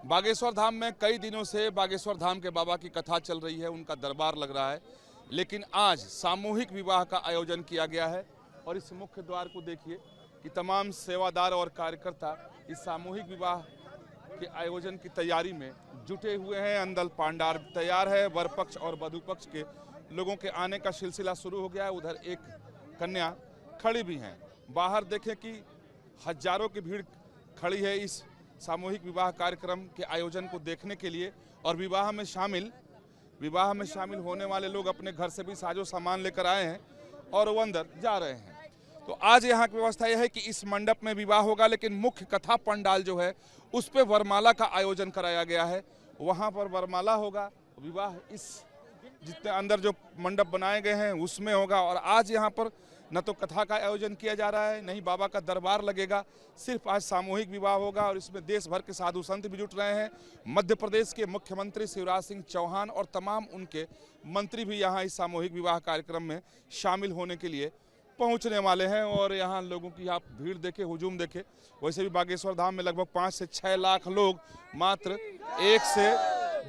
बागेश्वर धाम में कई दिनों से बागेश्वर धाम के बाबा की कथा चल रही है, उनका दरबार लग रहा है, लेकिन आज सामूहिक विवाह का आयोजन किया गया है। और इस मुख्य द्वार को देखिए कि तमाम सेवादार और कार्यकर्ता इस सामूहिक विवाह के आयोजन की तैयारी में जुटे हुए हैं। अंदर पांडार तैयार है, वर पक्ष और वधू पक्ष के लोगों के आने का सिलसिला शुरू हो गया है। उधर एक कन्या खड़ी भी हैं। बाहर देखें कि हजारों की भीड़ खड़ी है इस सामूहिक विवाह कार्यक्रम के आयोजन को देखने के लिए। और विवाह में शामिल होने वाले लोग अपने घर से भी साजो सामान लेकर आए हैं और वो अंदर जा रहे हैं। तो आज यहाँ की व्यवस्था यह है कि इस मंडप में विवाह होगा, लेकिन मुख्य कथा पंडाल जो है उस पे वरमाला का आयोजन कराया गया है। वहाँ पर वरमाला होगा, विवाह इस जितने अंदर जो मंडप बनाए गए हैं उसमें होगा। और आज यहाँ पर न तो कथा का आयोजन किया जा रहा है, नहीं बाबा का दरबार लगेगा, सिर्फ आज सामूहिक विवाह होगा। और इसमें देश भर के साधु संत भी जुट रहे हैं। मध्य प्रदेश के मुख्यमंत्री शिवराज सिंह चौहान और तमाम उनके मंत्री भी यहाँ इस सामूहिक विवाह कार्यक्रम में शामिल होने के लिए पहुँचने वाले हैं। और यहाँ लोगों की आप भीड़ देखे, हुजूम देखे। वैसे भी बागेश्वर धाम में लगभग 5 से 6 लाख लोग मात्र 1 से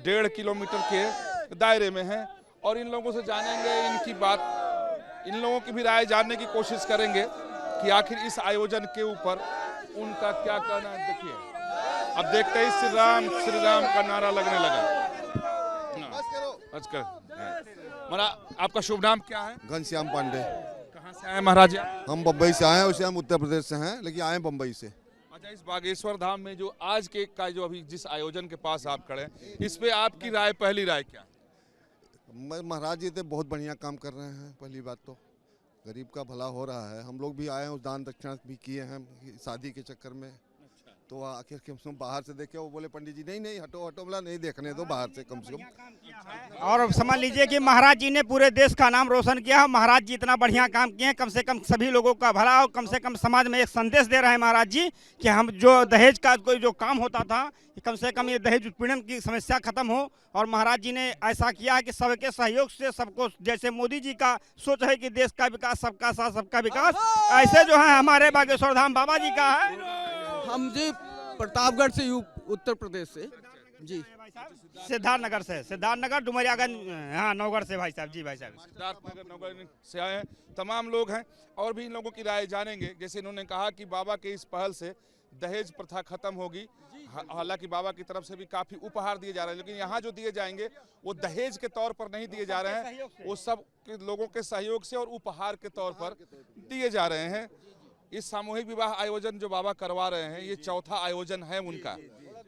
1.5 किलोमीटर के दायरे में हैं। और इन लोगों से जानेंगे इनकी बात, इन लोगों की भी राय जानने की कोशिश करेंगे कि आखिर इस आयोजन के ऊपर उनका क्या कहना है। देखिए, अब देखते ही श्री राम का नारा लगने लगा। महाराज, आपका शुभ नाम क्या है? घनश्याम पांडे। कहाँ से आए महाराज? हम बम्बई से आए हैं, वैसे हम उत्तर प्रदेश से हैं, लेकिन आए बम्बई से। अच्छा, इस बागेश्वर धाम में जो आज के का जो अभी जिस आयोजन के पास आप खड़े हैं, इस पे आपकी राय, पहली राय क्या है? महाराज जी तो बहुत बढ़िया काम कर रहे हैं। पहली बात तो गरीब का भला हो रहा है। हम लोग भी आए हैं, उस दान दक्षिणा भी किए हैं शादी के चक्कर में। तो आखिर हम बाहर से देखे, वो बोले पंडित जी नहीं हटो बोला नहीं देखने दो, बाहर से कम से कम। और समझ लीजिए कि महाराज जी ने पूरे देश का नाम रोशन किया। महाराज जी इतना बढ़िया काम किए हैं, कम से कम सभी लोगों का भला हो, कम से कम समाज में एक संदेश दे रहे हैं महाराज जी कि हम जो दहेज का कोई जो काम होता था, कम से कम ये दहेज उत्पीड़न की समस्या खत्म हो। और महाराज जी ने ऐसा किया है कि सबके सहयोग से सबको, जैसे मोदी जी का सोच है कि देश का विकास सबका साथ सबका विकास, ऐसे जो है हमारे बागेश्वर धाम बाबा जी का है। हम जी प्रतापगढ़ से, उत्तर प्रदेश से जी, सिद्धार्थनगर डुमरियागंज, हाँ नौगढ़ से भाई साहब जी। भाई साहब सिद्धार्थनगर नौगढ़ से आए हैं, तमाम लोग हैं और भी इन लोगों की राय जानेंगे। जैसे इन्होंने कहा कि बाबा के इस पहल से दहेज प्रथा खत्म होगी। हालांकि बाबा की तरफ से भी काफी उपहार दिए जा रहे हैं, लेकिन यहाँ जो दिए जाएंगे वो दहेज के तौर पर नहीं दिए जा रहे हैं, वो सब के लोगों के सहयोग से और उपहार के तौर पर दिए जा रहे हैं। इस सामूहिक विवाह आयोजन जो बाबा करवा रहे हैं, ये चौथा आयोजन है उनका।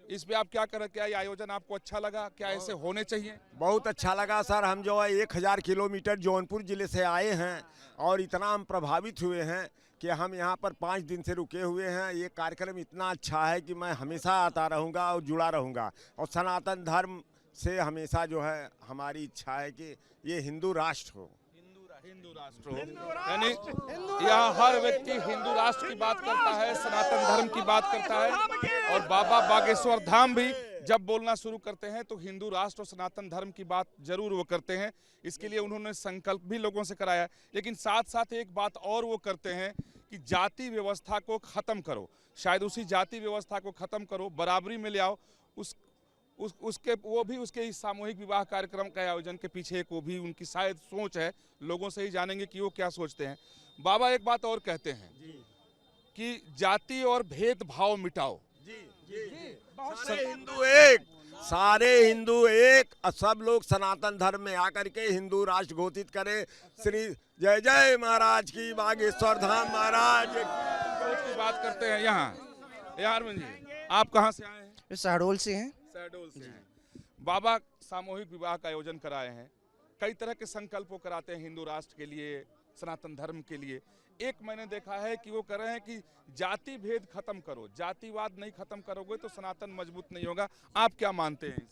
इस पे आप क्या करें? क्या ये आयोजन आपको अच्छा लगा? क्या ऐसे होने चाहिए? बहुत अच्छा लगा सर। हम जो है 1000 किलोमीटर जौनपुर जिले से आए हैं और इतना हम प्रभावित हुए हैं कि हम यहाँ पर 5 दिन से रुके हुए हैं। ये कार्यक्रम इतना अच्छा है कि मैं हमेशा आता रहूँगा और जुड़ा रहूँगा। और सनातन धर्म से हमेशा जो है हमारी इच्छा है कि ये हिंदू राष्ट्र हो, हिंदू राष्ट्र हो। यानी यहाँ हर व्यक्ति हिंदू राष्ट्र की बात करता है, सनातन धर्म की बात करता है। और बाबा बागेश्वर धाम भी जब बोलना शुरू करते हैं तो हिंदू राष्ट्र और सनातन धर्म की बात जरूर वो करते हैं। इसके लिए उन्होंने संकल्प भी लोगों से कराया, लेकिन साथ साथ एक बात और वो करते हैं कि जाति व्यवस्था को खत्म करो। शायद उसी जाति व्यवस्था को खत्म करो, बराबरी में ले आओ। उसके इस सामूहिक विवाह कार्यक्रम के आयोजन के पीछे एक वो भी उनकी शायद सोच है। लोगों से ही जानेंगे कि वो क्या सोचते हैं। बाबा एक बात और कहते हैं कि जाति और भेदभाव मिटाओ। सारे हिंदू एक, सब लोग सनातन धर्म में आकर के हिंदू राष्ट्र घोषित करें। श्री जय जय महाराज की, बागेश्वर धाम महाराज की बात करते हैं। यहाँ अरविंद जी, आप कहाँ से आए हैं? शहडोल से हैं। शहडोल से हैं। बाबा सामूहिक विवाह का आयोजन कराए हैं, कई तरह के संकल्प वो कराते हैं हिंदू राष्ट्र के लिए, सनातन धर्म के लिए। एक मैंने देखा है कि वो कर रहे हैं कि जाति भेद खत्म करो, जातिवाद नहीं खत्म करोगे तो सनातन मजबूत नहीं होगा। आप क्या मानते हैं?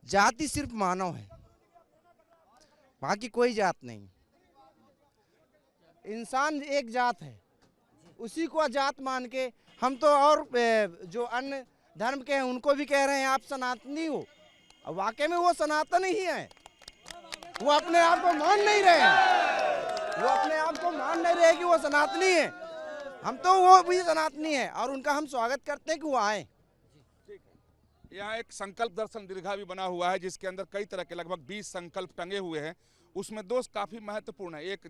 जाति सिर्फ मानव है, बाकी कोई जात नहीं। इंसान एक जात है, उसी को जात मान के हम तो, और जो अन्य धर्म के हैं उनको भी कह रहे हैं आप सनातनी हो। और वाकई में वो सनातन ही है। वो अपने आप को मान नहीं रहे हैं, वो अपने आप को मान नहीं रहे कि वो सनातनी है। हम तो वो भी सनातनी है और उनका हम स्वागत करते हैं कि वो आए। यहाँ एक संकल्प दर्शन दीर्घा भी बना हुआ है जिसके अंदर कई तरह के लगभग 20 संकल्प टंगे हुए हैं। उसमें दो काफ़ी महत्वपूर्ण है, एक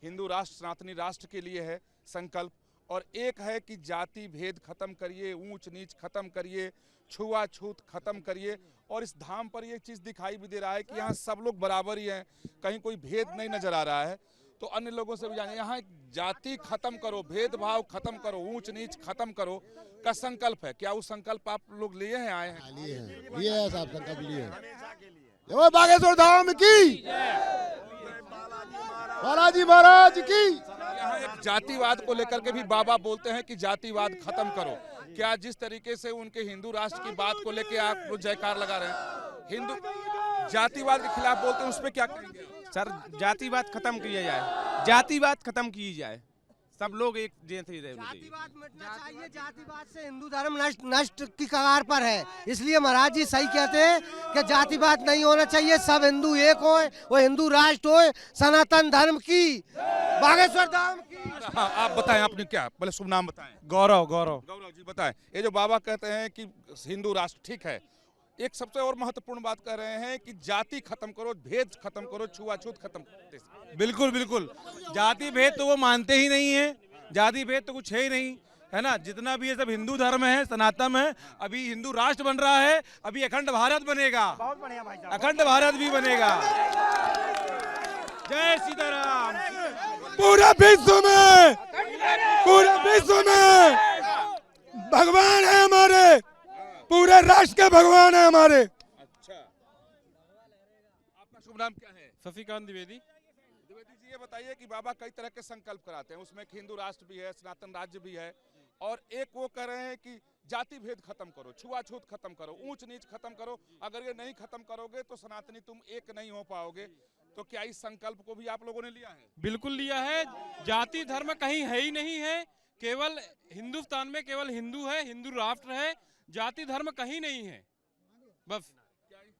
हिंदू राष्ट्र सनातनी राष्ट्र के लिए है संकल्प, और एक है कि जाति भेद खत्म करिए, ऊंच नीच खत्म करिए, छुआछूत खत्म करिए। और इस धाम पर ये चीज़ दिखाई भी दे रहा है कि यहाँ सब लोग बराबर ही हैं, कहीं कोई भेद नहीं नजर आ रहा है। तो अन्य लोगों से भी जाने, यहाँ जाति खत्म करो, भेदभाव खत्म करो, ऊंच नीच खत्म करो का संकल्प है। क्या वो संकल्प आप लोग लिए हैं, आए हैं? लिए है साहब, संकल्प लिए है। जय बागेश्वर धाम की, बालाजी महाराज की। यहाँ एक जातिवाद को लेकर के भी बाबा बोलते हैं कि जातिवाद खत्म करो। क्या जिस तरीके से उनके हिंदू राष्ट्र की बात को लेकर आप लोग जयकार लगा रहे हैं, हिंदू जातिवाद के खिलाफ बोलते हैं, उस पर क्या कहेंगे? सर जातिवाद खत्म किया जाए, जातिवाद खत्म की जाए, सब लोग एक जैसे रहे। जातिवाद मिटना चाहिए, जातिवाद से हिंदू धर्म नष्ट की कगार पर है। इसलिए महाराज जी सही कहते हैं कि जातिवाद नहीं होना चाहिए, सब हिंदू एक होए, वो हिंदू राष्ट्र होए, सनातन धर्म की, बागेश्वर धाम की। हाँ, आप बताएं, आपने क्या पहले शुभ नाम बताएं? गौरव गौरव जी बताएं। ये जो बाबा कहते हैं कि हिंदू राष्ट्र ठीक है, एक सबसे और महत्वपूर्ण बात कह रहे हैं कि जाति खत्म करो, भेद खत्म करो, छुआछूत खत्म करो। बिल्कुल बिल्कुल, जाति भेद तो वो मानते ही नहीं है, जाति भेद तो कुछ है ही नहीं, है ना। जितना भी ये सब हिंदू धर्म है, सनातन है, अभी हिंदू राष्ट्र बन रहा है, अभी अखंड भारत बनेगा, बहुत बढ़िया भाई साहब। अखंड भारत भी बनेगा। जय सीताराम। पूरा विश्व में भगवान है हमारे, पूरे राष्ट्र के भगवान है हमारे। अच्छा, आपका शुभ नाम क्या है? शशिकांत द्विवेदी। द्विवेदी जी, ये बताइए कि बाबा कई तरह के संकल्प कराते हैं, उसमें एक हिंदू राष्ट्र भी है, सनातन राज्य भी है, और एक वो कह रहे हैं कि जाति भेद खत्म करो, छुआछूत खत्म करो, ऊंच नीच खत्म करो। अगर ये नहीं खत्म करोगे तो सनातनी तुम एक नहीं हो पाओगे। तो क्या इस संकल्प को भी आप लोगों ने लिया है? बिल्कुल लिया है। जाति धर्म कहीं है ही नहीं है, केवल हिंदुस्तान में केवल हिंदू है, हिंदू राष्ट्र है, जाति धर्म कहीं नहीं है बस।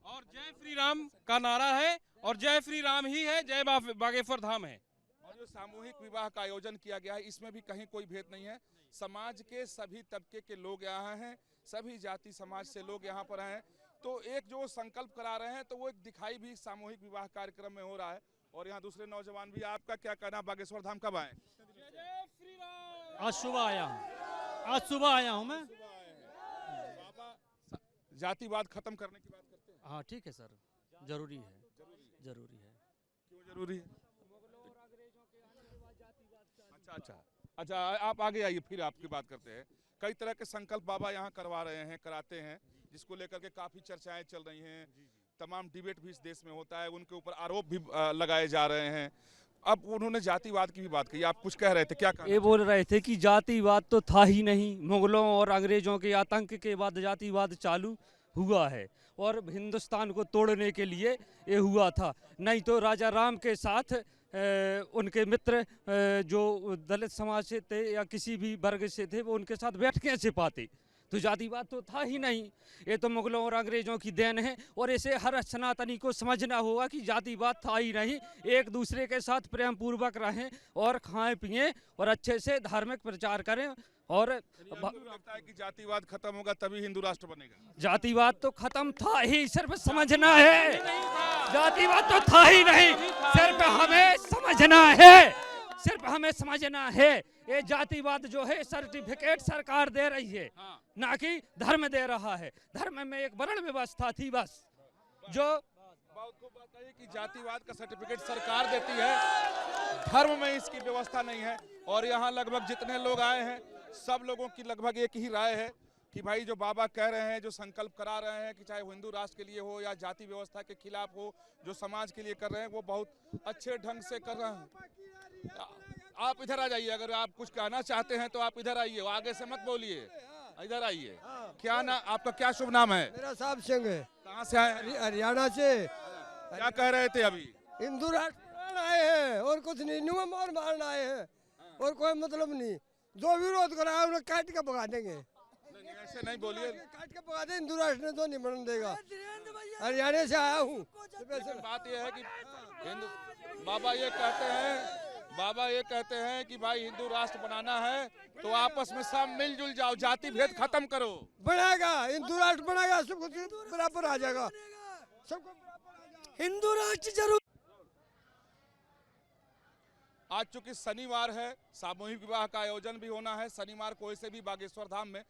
और जय श्री राम का नारा है, और जय श्री राम ही है, जय बागेश्वर धाम है। और जो सामूहिक विवाह का आयोजन किया गया है, इसमें भी कहीं कोई भेद नहीं है। समाज के सभी तबके के लोग यहाँ हैं, सभी जाति समाज से लोग यहाँ पर हैं। तो एक जो संकल्प करा रहे हैं, तो वो एक दिखाई भी सामूहिक विवाह कार्यक्रम में हो रहा है। और यहाँ दूसरे नौजवान भी, आपका क्या कहना, बागेश्वर धाम कब आए? आज सुबह आया हूँ मैं। जातिवाद खत्म करने की बात करते हैं। हाँ ठीक है सर, जरूरी है। क्यों जरूरी है? अच्छा, आप आगे आइए, फिर आपकी बात करते हैं। कई तरह के संकल्प बाबा यहाँ करवा रहे हैं, कराते हैं, जिसको लेकर के काफी चर्चाएं चल रही हैं। तमाम डिबेट भी इस देश में होता है, उनके ऊपर आरोप भी लगाए जा रहे हैं। अब उन्होंने जातिवाद की भी बात कही, आप कुछ कह रहे थे, क्या कहा? ये बोल रहे थे कि जातिवाद तो था ही नहीं, मुगलों और अंग्रेजों के आतंक के बाद जातिवाद चालू हुआ है, और हिंदुस्तान को तोड़ने के लिए ये हुआ था। नहीं तो राजा राम के साथ उनके मित्र जो दलित समाज से थे या किसी भी वर्ग से थे, वो उनके साथ बैठ कैसे पाते। तो जातिवाद तो था ही नहीं, ये तो मुगलों और अंग्रेजों की देन है। और इसे हर सनातनी को समझना होगा कि जातिवाद था ही नहीं, एक दूसरे के साथ प्रेम पूर्वक रहें और खाएं पिएं और अच्छे से धार्मिक प्रचार करें। और लगता है कि जातिवाद खत्म होगा तभी हिंदू राष्ट्र बनेगा। जातिवाद तो खत्म था ही, सिर्फ समझना है। जातिवाद तो था ही नहीं, सिर्फ हमें समझना है, सिर्फ हमें समझना है। ये जातिवाद जो है सर्टिफिकेट सरकार दे रही है, ना कि धर्म दे रहा है। धर्म में एक वर्ण व्यवस्था थी बस, जो बहुत खूब बात है कि जातिवाद का सर्टिफिकेट सरकार देती है, धर्म में इसकी व्यवस्था नहीं है। और यहाँ लगभग जितने लोग आए हैं, सब लोगों की लगभग एक ही राय है कि भाई जो बाबा कह रहे हैं, जो संकल्प करा रहे हैं कि चाहे वो हिंदू राष्ट्र के लिए हो या जाति व्यवस्था के खिलाफ हो, जो समाज के लिए कर रहे हैं, वो बहुत अच्छे ढंग से कर रहे हैं। आप इधर आ जाइए, अगर आप कुछ कहना चाहते हैं तो आप इधर आइए, आगे से मत बोलिए, इधर आइए। क्या ना, आपका क्या शुभ नाम है? मेरा साहब सिंह है। कहाँ से आए? हरियाणा से। क्या कह रहे थे अभी? हिंदू राष्ट्र आए हैं और कुछ नहीं, नुआ मोर मारने आए हैं, और कोई मतलब नहीं। जो विरोध कराया उन्हें काट के भगा देंगे। ऐसे नहीं बोलिए, काट के भगा दें, हिंदू राष्ट्र ने तो नहीं बनने देगा। हरियाणा से आया हूँ। बात यह है कि हिंदू बाबा ये कहते हैं बाबा ये कहते हैं कि भाई हिंदू राष्ट्र बनाना है तो आपस में सब मिलजुल जाओ, जाति भेद खत्म करो। बनेगा, हिंदू राष्ट्र बनेगा, सबको बराबर आ जाएगा, सबको हिंदू राष्ट्र जरूर। आज चूंकि शनिवार है, सामूहिक विवाह का आयोजन भी होना है। शनिवार को ऐसे भी बागेश्वर धाम में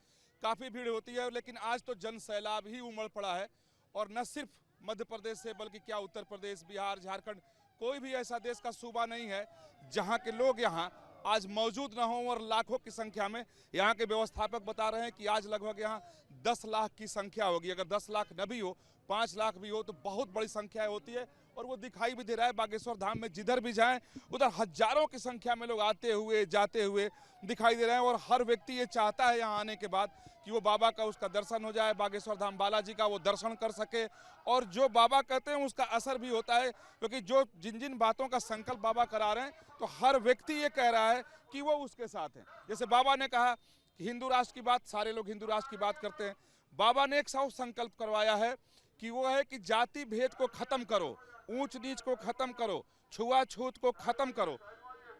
काफी भीड़ होती है, लेकिन आज तो जन सैलाब ही उमड़ पड़ा है। और न सिर्फ मध्य प्रदेश से बल्कि क्या उत्तर प्रदेश, बिहार, झारखंड, कोई भी ऐसा देश का सूबा नहीं है जहां के लोग यहां आज मौजूद न हो। और लाखों की संख्या में यहाँ के व्यवस्थापक बता रहे हैं कि आज लगभग यहाँ 10 लाख की संख्या होगी। अगर 10 लाख न भी हो, 5 लाख भी हो तो बहुत बड़ी संख्या होती है। और वो दिखाई भी दे रहा है बागेश्वर धाम में, जिधर भी जाएं उधर हजारों की संख्या में लोग आते हुए जाते हुए दिखाई दे रहे हैं। और हर व्यक्ति ये चाहता है यहाँ आने के बाद कि वो बाबा का उसका दर्शन हो जाए, बागेश्वर धाम बालाजी का वो दर्शन कर सके। और जो बाबा कहते हैं उसका असर भी होता है, क्योंकि जो जिन जिन बातों का संकल्प बाबा करा रहे हैं तो हर व्यक्ति ये कह रहा है कि वो उसके साथ है। जैसे बाबा ने कहा कि हिंदू राष्ट्र की बात, सारे लोग हिंदू राष्ट्र की बात करते हैं। बाबा ने एक संकल्प करवाया है कि वो है कि जाति भेद को खत्म करो, ऊंच नीच को खत्म करो, छुआछूत को खत्म करो।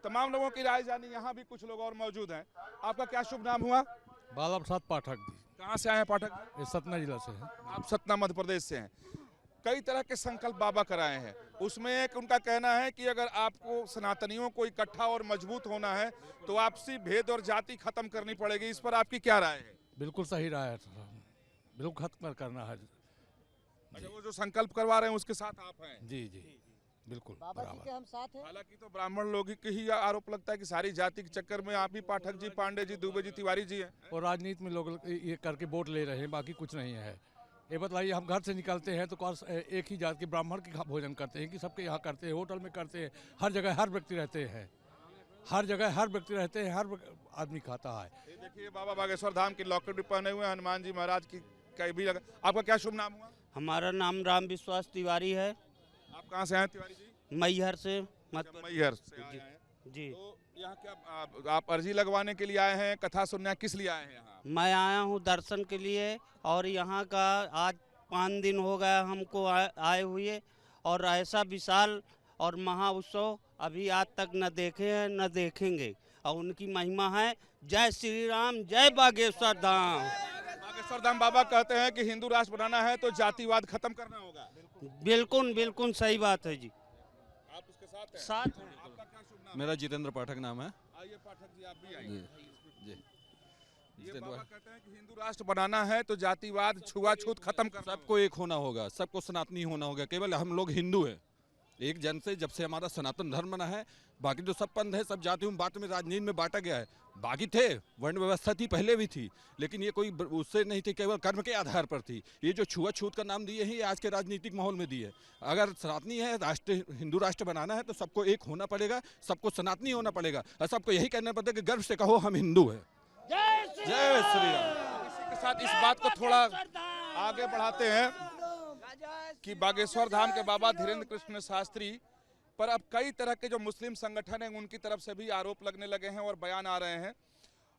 तमाम लोगों की राय जानी। यहाँ भी कुछ लोग और मौजूद हैं। आपका क्या शुभ नाम हुआ? बाला प्रसाद पाठक जी। कहाँ से आए हैं पाठक? ये सतना जिला से है। आप सतना मध्य प्रदेश से हैं। कई तरह के संकल्प बाबा कराए हैं, उसमें एक उनका कहना है कि अगर आपको सनातनियों को इकट्ठा और मजबूत होना है तो आपसी भेद और जाति खत्म करनी पड़ेगी। इस पर आपकी क्या राय है? बिल्कुल सही राय है, बिल्कुल खत्म करना है। अच्छा, वो जो संकल्प करवा रहे हैं उसके साथ आप हैं? जी जी बिल्कुल बराबर। हम साथ हैं। हालांकि तो ब्राह्मण लोग के ही आरोप लगता है कि सारी जाति के चक्कर में आप ही पाठक जी, पांडे जी, दुबे जी, तिवारी जी हैं। और राजनीति में लोग ये करके वोट ले रहे हैं, बाकी कुछ नहीं है। ये बताइए, हम घर से निकलते हैं तो एक ही जात के ब्राह्मण की भोजन करते हैं कि सबके यहाँ करते हैं, होटल में करते हैं, हर जगह हर व्यक्ति रहते हैं, हर जगह हर व्यक्ति रहते हैं, हर आदमी खाता है। ये देखिए बाबा बागेश्वर धाम की लॉकेट भी पहने हुए हनुमान जी महाराज की भी लगा। आपका क्या शुभ नाम हुआ? हमारा नाम राम विश्वास तिवारी है। आप कहाँ से आए तिवारी जी? मैहर से। मैहर से आए हैं। जी। तो यहाँ क्या आप अर्जी लगवाने के लिए आए हैं, कथा सुनने किस लिए आए हैं यहाँ? मैं आया हूँ दर्शन के लिए, और यहाँ का आज 5 दिन हो गया हमको आए हुए, और ऐसा विशाल और महा उत्सव अभी आज तक न देखे हैं न देखेंगे। और उनकी महिमा है। जय श्री राम, जय बागेश्वर धाम। बागेश्वर धाम बाबा कहते हैं कि हिंदू राष्ट्र बनाना है तो जातिवाद खत्म करना होगा। बिल्कुल बिल्कुल सही बात है जी। आप उसके साथ हैं? साथ हैं। आपका क्या शुभ नाम? मेरा जितेंद्र पाठक नाम है। आइए पाठक जी, आप भी आइए। जी। ये बाबा कहते हैं कि हिंदू राष्ट्र बनाना है तो जातिवाद, छुआछूत खत्म करना सबको एक होना होगा, सबको सनातनी होना होगा। केवल हम लोग हिंदू हैं, एक जन से। जब से हमारा सनातन धर्म बना है, बाकी जो सब पंथ है, सब जातियों में बात में राजनीति में बांटा गया है। बाकी थे, वर्ण व्यवस्था थी, पहले भी थी, लेकिन ये कोई उससे नहीं थी, केवल कर्म के आधार पर थी। ये जो छुआछूत का नाम दिए हैं, ये आज के राजनीतिक माहौल में दिए। अगर सनातनी है, राष्ट्र हिंदू राष्ट्र बनाना है तो सबको एक होना पड़ेगा, सबको सनातनी होना पड़ेगा, और सबको यही कहना पड़ेगा कि गर्व से कहो हम हिंदू हैं। जय श्री राम। इसी के साथ इस बात को थोड़ा आगे बढ़ाते हैं कि बागेश्वर धाम के बाबा धीरेन्द्र कृष्ण शास्त्री पर अब कई तरह के जो मुस्लिम संगठन हैं उनकी तरफ से भी आरोप लगने लगे हैं और बयान आ रहे हैं।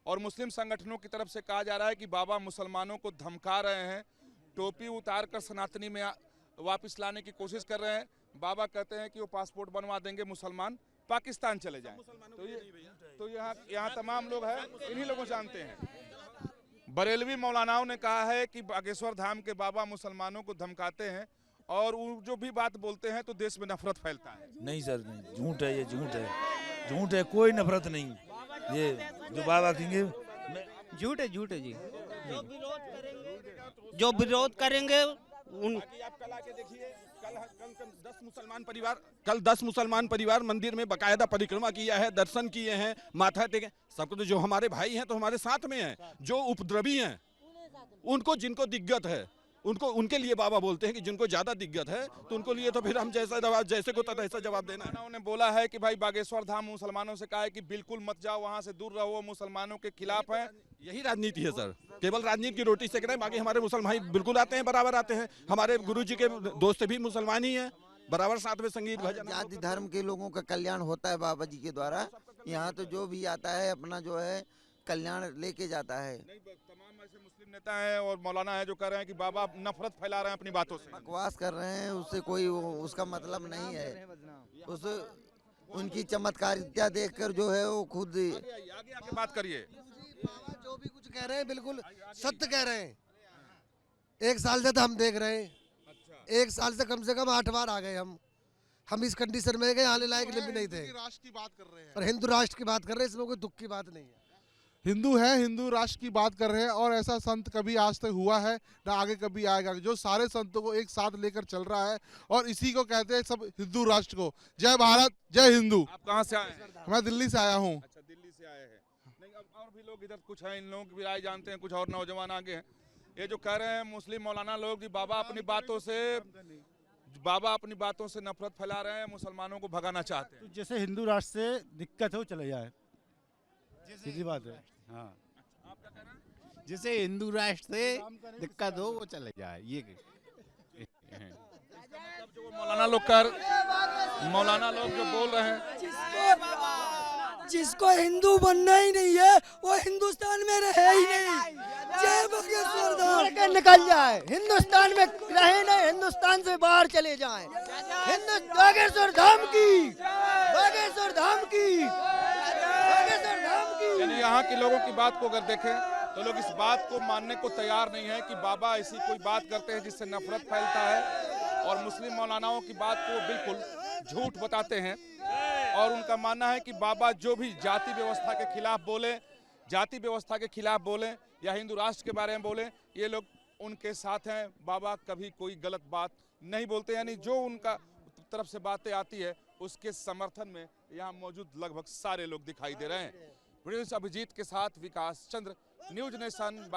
और मुस्लिम संगठनों की तरफ से कहा जा रहा है कि बाबा मुसलमानों को धमका रहे हैं, टोपी उतार कर सनातनी में वापस लाने की कोशिश कर रहे हैं। बाबा कहते हैं कि वो पासपोर्ट बनवा देंगे, मुसलमान पाकिस्तान चले जाएं। तो यहाँ तमाम लोग हैं, इन्हीं लोगों जानते हैं। बरेलवी मौलानाओं ने कहा है कि बागेश्वर धाम के बाबा मुसलमानों को धमकाते हैं और वो जो भी बात बोलते हैं तो देश में नफरत फैलता है। नहीं सर, नहीं, झूठ है, ये झूठ है, झूठ है, कोई नफरत नहीं। ये जो बाबा कहेंगे झूठ है जी। जो विरोध करेंगे उन आप कल आके देखिए, कल 10 मुसलमान परिवार मंदिर में बकायदा परिक्रमा किया है, दर्शन किए हैं, माथा टेके। सबको तो जो हमारे भाई हैं तो हमारे साथ में हैं, जो उपद्रवी हैं उनको, जिनको दिक्कत है उनको, उनके लिए बाबा बोलते हैं कि जिनको ज्यादा दिक्कत है तो उनको लिए तो फिर हम जैसा जवाब, जैसे को तैसा जवाब देना है। उन्होंने बोला है कि भाई बागेश्वर धाम मुसलमानों से कहा है कि बिल्कुल मत जाओ, वहां से दूर रहो, मुसलमानों के खिलाफ है। यही राजनीति है सर, केवल राजनीति की रोटी सेक रहे हैं। बाकी हमारे मुसलमान भाई बिल्कुल आते हैं, बराबर आते हैं। हमारे गुरुजी के दोस्त भी मुसलमान ही हैं, बराबर साथ में संगीत भजन। जाति धर्म के लोगों का कल्याण होता है बाबा जी के द्वारा। यहाँ तो जो भी आता है अपना जो है कल्याण लेके जाता है। तमाम ऐसे मुस्लिम नेता हैं और मौलाना है जो कह रहे हैं कि बाबा नफरत फैला रहे हैं अपनी बातों से, बकवास कर रहे हैं, उससे कोई उसका मतलब नहीं है। उस उनकी चमत्कारिता देखकर जो है वो खुद आगे बात करिए। बाबा जो भी कुछ कह रहे हैं बिल्कुल सत्य कह रहे हैं। 1 साल से तो हम देख रहे हैं, 1 साल से कम 8 बार आ गए हम इस कंडीशन में गए, आने लायक भी नहीं थे। राष्ट्र की बात कर रहे हैं और हिंदू राष्ट्र की बात कर रहे हैं, इसमें कोई दुख की बात नहीं है। हिंदू है, हिंदू राष्ट्र की बात कर रहे हैं और ऐसा संत कभी आज तक हुआ है ना आगे कभी आएगा, जो सारे संतों को एक साथ लेकर चल रहा है और इसी को कहते हैं सब हिंदू राष्ट्र को। जय भारत, जय हिंदू। आप कहाँ से आए हैं? मैं दिल्ली से आया हूँ। अच्छा, दिल्ली से आए हैं। नहीं, अब और भी लोग इधर कुछ हैं, इन लोगों की भी राय जानते हैं, कुछ और नौजवान आगे हैं। ये जो कह रहे हैं मुस्लिम मौलाना लोग कि बाबा अपनी बातों से नफरत फैला रहे हैं, मुसलमानों को भगाना चाहते हैं। जैसे हिंदू राष्ट्र से दिक्कत हो चले जाए, सीधी बात है। हाँ, जिसे हिंदू राष्ट्र से दिक्कत हो वो चले जाए, ये जो मौलाना लोग जो बोल रहे हैं, जिसको हिंदू बनना ही नहीं है वो हिंदुस्तान में रहे ही नहीं। जय बागेश्वर धाम के निकल जाए, हिंदुस्तान में रहे नहीं, हिंदुस्तान से बाहर चले जाए। बागेश्वर धाम की, बागेश्वर धाम की, बागेश्वर धाम की। यानी यहाँ के लोगों की बात को अगर देखें तो लोग इस बात को मानने को तैयार नहीं है कि बाबा ऐसी कोई बात करते हैं जिससे नफरत फैलता है, और मुस्लिम मौलानाओं की बात को बिल्कुल झूठ बताते हैं। और उनका मानना है कि बाबा जो भी जाति व्यवस्था के खिलाफ बोले या हिंदू राष्ट्र के बारे में बोले, ये लोग उनके साथ हैं। बाबा कभी कोई गलत बात नहीं बोलते, यानी जो उनका तरफ से बातें आती है उसके समर्थन में यहाँ मौजूद लगभग सारे लोग दिखाई दे रहे हैं। प्रिंस अभिजीत के साथ विकास चंद्र, न्यूज नेशन।